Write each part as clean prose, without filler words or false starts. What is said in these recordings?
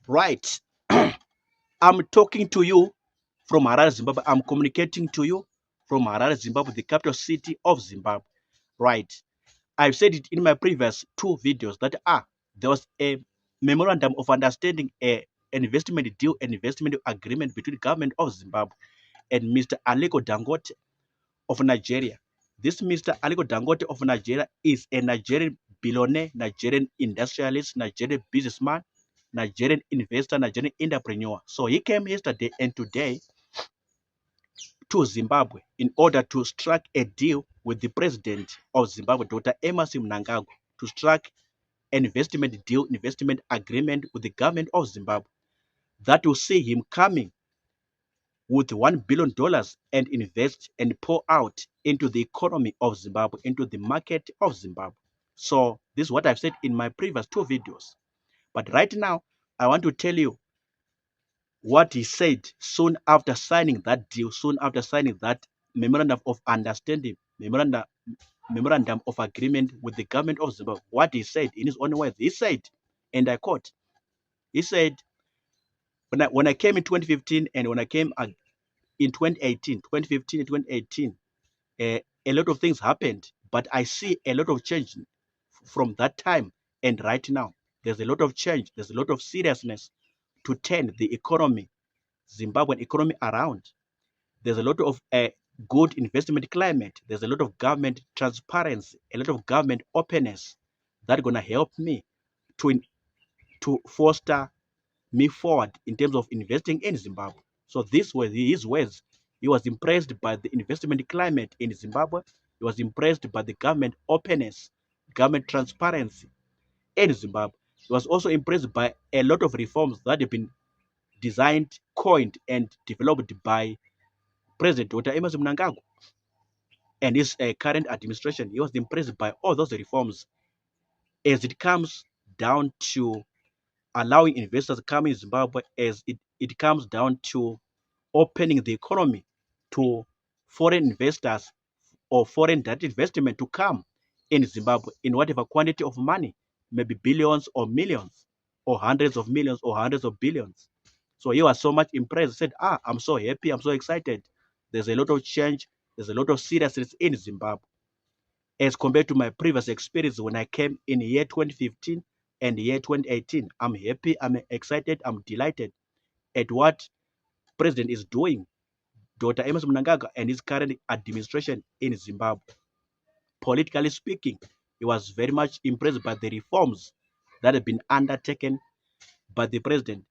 Right. I'm talking to you from Harare, Zimbabwe. I'm communicating to you from Harare, Zimbabwe, the capital city of Zimbabwe. Right. I've said it in my previous two videos that there was a memorandum of understanding, an investment deal, an investment agreement between the government of Zimbabwe and Mr. Aliko Dangote of Nigeria. This Mr. Aliko Dangote of Nigeria is a Nigerian billionaire, Nigerian industrialist, Nigerian businessman, Nigerian investor, Nigerian entrepreneur. So he came yesterday and today to Zimbabwe in order to strike a deal with the president of Zimbabwe, Dr. Emmerson Mnangagwa, to strike an investment deal, investment agreement with the government of Zimbabwe that will see him coming with $1 billion and invest and pour out into the economy of Zimbabwe, into the market of Zimbabwe. So this is what I've said in my previous two videos. But right now, I want to tell you what he said soon after signing that deal, soon after signing that memorandum of understanding, memorandum of agreement with the government of Zimbabwe. What he said in his own words, he said, and I quote, he said, when I came in 2015 and when I came in 2018, 2015 and 2018, a lot of things happened, but I see a lot of change from that time and right now. There's a lot of change. There's a lot of seriousness to turn the economy, Zimbabwean economy around. There's a lot of good investment climate. There's a lot of government transparency, a lot of government openness that's going to help me to foster me forward in terms of investing in Zimbabwe. So this was his words. He was impressed by the investment climate in Zimbabwe. He was impressed by the government openness, government transparency in Zimbabwe. He was also impressed by a lot of reforms that have been designed, coined, and developed by President Dr. Emmerson Mnangagwa and his current administration. He was impressed by all those reforms as it comes down to allowing investors to come in Zimbabwe, as it comes down to opening the economy to foreign investors or foreign direct investment to come in Zimbabwe in whatever quantity of money, maybe billions or millions or hundreds of millions or hundreds of billions. So he was so much impressed, said, I'm so happy, I'm so excited. There's a lot of change, there's a lot of seriousness in Zimbabwe as compared to my previous experience when I came in year 2015 and year 2018. I'm happy, I'm excited, I'm delighted at what President is doing, Dr. Emmerson Mnangagwa and his current administration in Zimbabwe. Politically speaking, he was very much impressed by the reforms that have been undertaken by the president.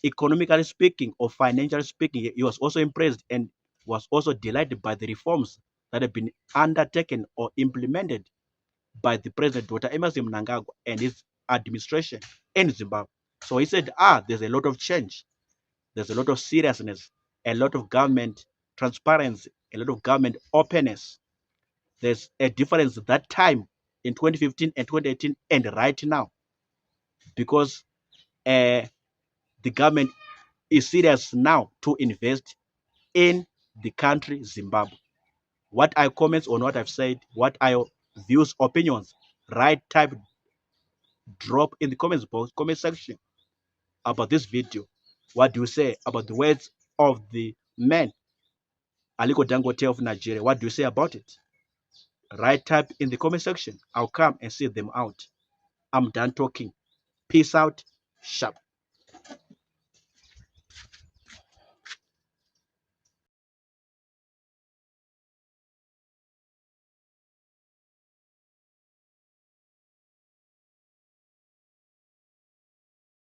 Economically speaking or financially speaking, he was also impressed and was also delighted by the reforms that have been undertaken or implemented by the president, Dr. Emmerson Mnangagwa, and his administration in Zimbabwe. So he said, there's a lot of change. There's a lot of seriousness, a lot of government transparency, a lot of government openness. There's a difference that time in 2015 and 2018 and right now because the government is serious now to invest in the country Zimbabwe. What are your comments on what I've said? What are your views, opinions? Type drop in the comments box, comment section about this video. What do you say about the words of the man Aliko Dangote of Nigeria? What do you say about it? Type in the comment section. I'll come and see them out. I'm done talking. Peace out. Sharp.